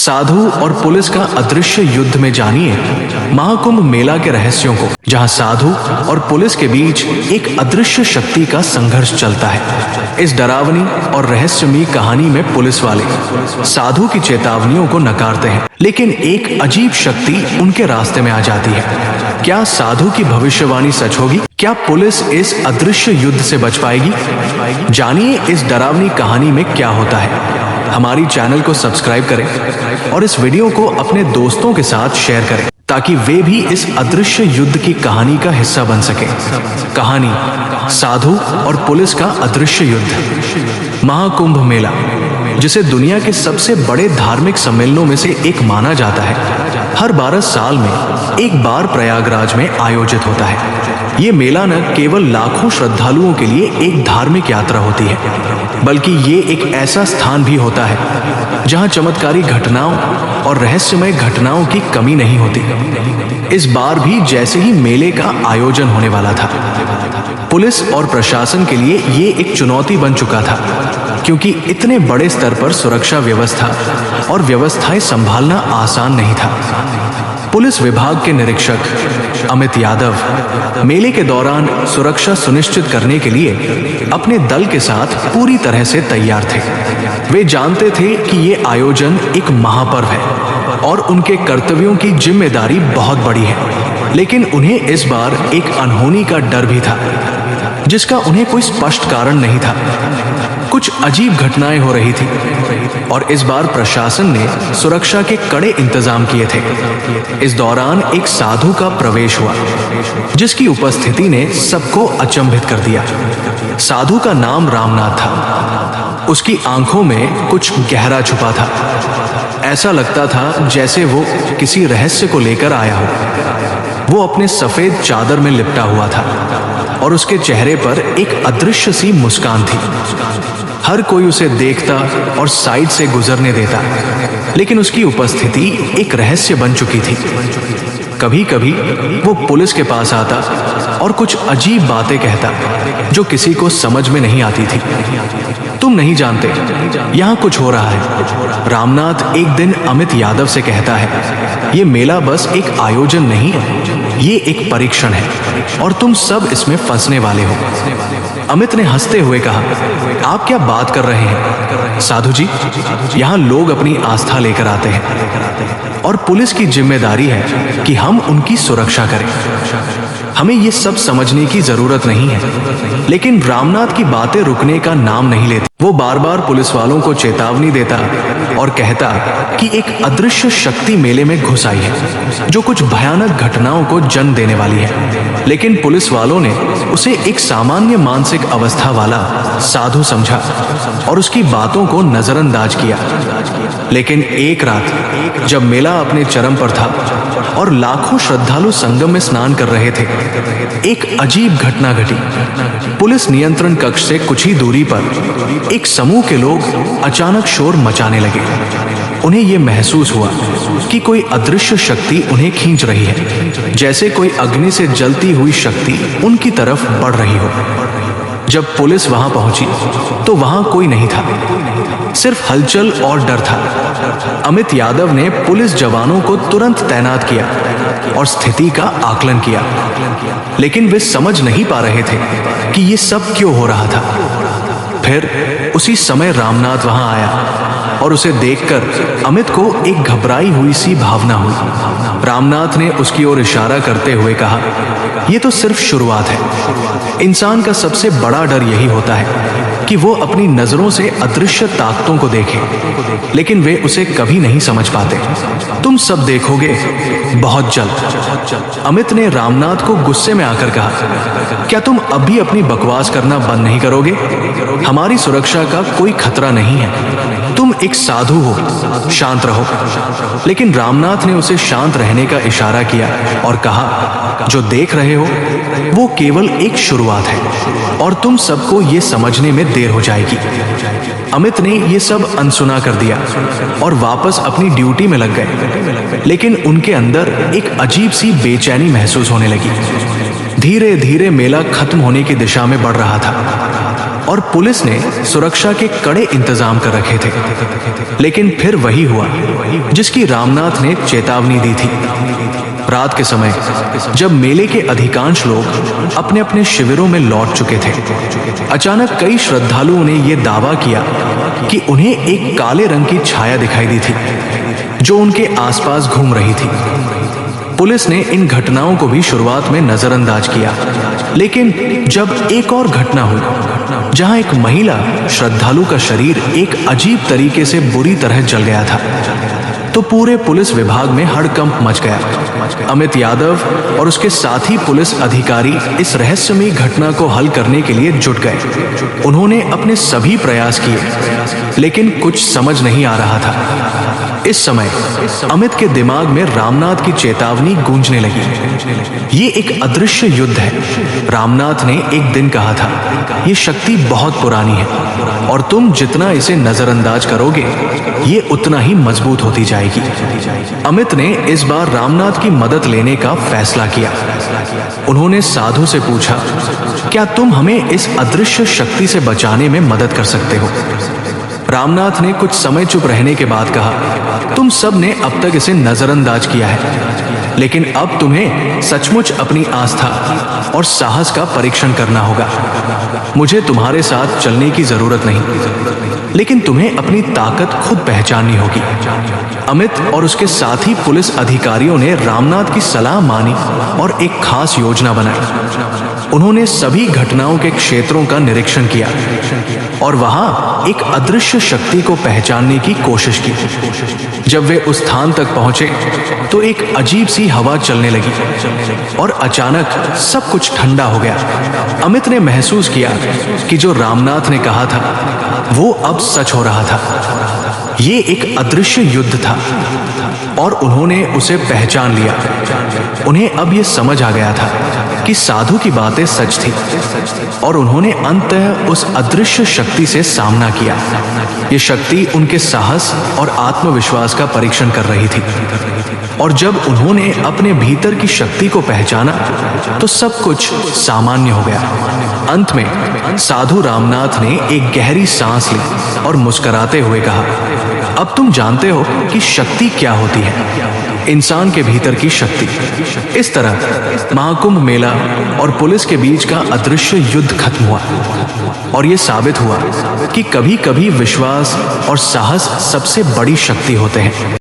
साधु और पुलिस का अदृश्य युद्ध में जानिए महाकुंभ मेला के रहस्यों को, जहां साधु और पुलिस के बीच एक अदृश्य शक्ति का संघर्ष चलता है। इस डरावनी और रहस्यमयी कहानी में पुलिस वाले साधु की चेतावनियों को नकारते हैं, लेकिन एक अजीब शक्ति उनके रास्ते में आ जाती है। क्या साधु की भविष्यवाणी सच होगी? क्या पुलिस इस अदृश्य युद्ध से बच पाएगी? जानिए इस डरावनी कहानी में क्या होता है। हमारी चैनल को सब्सक्राइब करें और इस वीडियो को अपने दोस्तों के साथ शेयर करें ताकि वे भी इस अदृश्य युद्ध की कहानी का हिस्सा बन सके। कहानी साधु और पुलिस का अदृश्य युद्ध। महाकुंभ मेला, जिसे दुनिया के सबसे बड़े धार्मिक सम्मेलनों में से एक माना जाता है, हर 12 साल में एक बार प्रयागराज में आयोजित होता है। ये मेला न केवल लाखों श्रद्धालुओं के लिए एक धार्मिक यात्रा होती है, बल्कि ये एक ऐसा स्थान भी होता है जहां चमत्कारी घटनाओं और रहस्यमय घटनाओं की कमी नहीं होती। इस बार भी जैसे ही मेले का आयोजन होने वाला था, पुलिस और प्रशासन के लिए ये एक चुनौती बन चुका था, क्योंकि इतने बड़े स्तर पर सुरक्षा व्यवस्था और व्यवस्थाएं संभालना आसान नहीं था। पुलिस विभाग के निरीक्षक अमित यादव मेले के दौरान सुरक्षा सुनिश्चित करने के लिए अपने दल के साथ पूरी तरह से तैयार थे। वे जानते थे कि ये आयोजन एक महापर्व है और उनके कर्तव्यों की जिम्मेदारी बहुत बड़ी है, लेकिन उन्हें इस बार एक अनहोनी का डर भी था, जिसका उन्हें कोई स्पष्ट कारण नहीं था। कुछ अजीब घटनाएं हो रही थी और इस बार प्रशासन ने सुरक्षा के कड़े इंतजाम किए थे। इस दौरान एक साधु का प्रवेश हुआ, जिसकी उपस्थिति ने सबको अचंभित कर दिया। साधु का नाम रामनाथ था। उसकी आंखों में कुछ गहरा छुपा था। ऐसा लगता था जैसे वो किसी रहस्य को लेकर आया हो। वो अपने सफेद चादर में लिपटा हुआ था और उसके चेहरे पर एक अदृश्य सी मुस्कान थी। हर कोई उसे देखता और साइड से गुजरने देता, लेकिन उसकी उपस्थिति एक रहस्य बन चुकी थी। कभी कभी वो पुलिस के पास आता और कुछ अजीब बातें कहता जो किसी को समझ में नहीं आती थी। तुम नहीं जानते, यहाँ कुछ हो रहा है, रामनाथ एक दिन अमित यादव से कहता है। ये मेला बस एक आयोजन नहीं है, ये एक परीक्षण है और तुम सब इसमें फंसने वाले हो। अमित ने हंसते हुए कहा, आप क्या बात कर रहे हैं साधु जी? यहाँ लोग अपनी आस्था लेकर आते हैं और पुलिस की जिम्मेदारी है कि हम उनकी सुरक्षा करें। हमें ये सब समझने की जरूरत नहीं है। लेकिन रामनाथ की बातें रुकने का नाम नहीं लेती। वो बार बार पुलिस वालों को चेतावनी देता और कहता कि एक अदृश्य शक्ति मेले में घुस आई है, जो कुछ भयानक घटनाओं को जन्म देने वाली है। लेकिन पुलिस वालों ने उसे एक सामान्य मानसिक अवस्था वाला साधु समझा और उसकी बातों को नजरअंदाज किया। लेकिन एक रात जब मेला अपने चरम पर था और लाखों श्रद्धालु संगम में स्नान कर रहे थे, एक अजीब घटना घटी। पुलिस नियंत्रण कक्ष से कुछ ही दूरी पर एक समूह के लोग अचानक शोर मचाने लगे। उन्हें यह महसूस हुआ कि कोई अदृश्य शक्ति उन्हें खींच रही है, जैसे कोई अग्नि से जलती हुई शक्ति उनकी तरफ बढ़ रही हो। जब पुलिस वहां पहुंची तो वहां कोई नहीं था, सिर्फ हलचल और डर था। अमित यादव ने पुलिस जवानों को तुरंत तैनात किया और स्थिति का आकलन किया, लेकिन वे समझ नहीं पा रहे थे कि ये सब क्यों हो रहा था। फिर उसी समय रामनाथ वहां आया और उसे देखकर अमित को एक घबराई हुई सी भावना हुई। रामनाथ ने उसकी ओर इशारा करते हुए कहा, यह तो सिर्फ शुरुआत है। इंसान का सबसे बड़ा डर यही होता है कि वो अपनी नजरों से अदृश्य ताकतों को देखे, लेकिन वे उसे कभी नहीं समझ पाते। तुम सब देखोगे बहुत जल्द। अमित ने रामनाथ को गुस्से में आकर कहा, क्या तुम अब भी अपनी बकवास करना बंद नहीं करोगे? हमारी सुरक्षा का कोई खतरा नहीं है। तुम एक साधु हो, शांत रहो। लेकिन रामनाथ ने उसे शांत रहने का इशारा किया और कहा, जो देख रहे हो वो केवल एक शुरुआत है और तुम सबको ये समझने में देर हो जाएगी। अमित ने ये सब अनसुना कर दिया और वापस अपनी ड्यूटी में लग गए, लेकिन उनके अंदर एक अजीब सी बेचैनी महसूस होने लगी। धीरे धीरे मेला खत्म होने की दिशा में बढ़ रहा था। और पुलिस ने सुरक्षा के कड़े इंतजाम कर रखे थे। लेकिन फिर वही हुआ जिसकी रामनाथ ने चेतावनी दी थी। रात के समय जब मेले के अधिकांश लोग अपने अपने शिविरों में लौट चुके थे, अचानक कई श्रद्धालुओं ने यह दावा किया कि उन्हें एक काले रंग की छाया दिखाई दी थी जो उनके आसपास घूम रही थी। पुलिस ने इन घटनाओं को भी शुरुआत में नजरअंदाज किया, लेकिन जब एक और घटना हुई जहां एक महिला श्रद्धालु का शरीर एक अजीब तरीके से बुरी तरह जल गया था, तो पूरे पुलिस विभाग में हड़कंप मच गया। अमित यादव और उसके साथी पुलिस अधिकारी इस रहस्यमयी घटना को हल करने के लिए जुट गए। उन्होंने अपने सभी प्रयास किए, लेकिन कुछ समझ नहीं आ रहा था। इस समय अमित के दिमाग में रामनाथ की चेतावनी गूंजने लगी। ये एक अदृश्य युद्ध है। रामनाथ ने एक दिन कहा था, ये शक्ति बहुत पुरानी है और तुम जितना इसे नजरअंदाज करोगे, ये उतना ही मजबूत होती जाएगी। अमित ने इस बार रामनाथ की मदद लेने का फैसला किया। उन्होंने साधु से पूछा, क्या तुम हमें इस अदृश्य शक्ति से बचाने में मदद कर सकते हो? रामनाथ ने कुछ समय चुप रहने के बाद कहा, तुम सब ने अब तक इसे नजरअंदाज किया है, लेकिन अब तुम्हें सचमुच अपनी आस्था और साहस का परीक्षण करना होगा। मुझे तुम्हारे साथ चलने की जरूरत नहीं, लेकिन तुम्हें अपनी ताकत खुद पहचाननी होगी। अमित और उसके साथी पुलिस अधिकारियों ने रामनाथ की सलाह मानी और एक खास योजना बनाई। उन्होंने सभी घटनाओं के क्षेत्रों का निरीक्षण किया और वहां एक अदृश्य शक्ति को पहचानने की कोशिश की। जब वे उस स्थान तक पहुंचे तो एक अजीब सी हवा चलने लगी और अचानक सब कुछ ठंडा हो गया। अमित ने महसूस किया कि जो रामनाथ ने कहा था वो अब सच हो रहा था। ये एक अदृश्य युद्ध था और उन्होंने उसे पहचान लिया। उन्हें अब यह समझ आ गया था कि साधु की बातें सच थी और उन्होंने अंततः उस अदृश्य शक्ति से सामना किया। ये शक्ति उनके साहस और आत्मविश्वास का परीक्षण कर रही थी और जब उन्होंने अपने भीतर की शक्ति को पहचाना तो सब कुछ सामान्य हो गया। अंत में साधु रामनाथ ने एक गहरी सांस ली और मुस्कुराते हुए कहा, अब तुम जानते हो कि शक्ति क्या होती है, इंसान के भीतर की शक्ति। इस तरह महाकुंभ मेला और पुलिस के बीच का अदृश्य युद्ध खत्म हुआ और यह साबित हुआ कि कभी-कभी विश्वास और साहस सबसे बड़ी शक्ति होते हैं।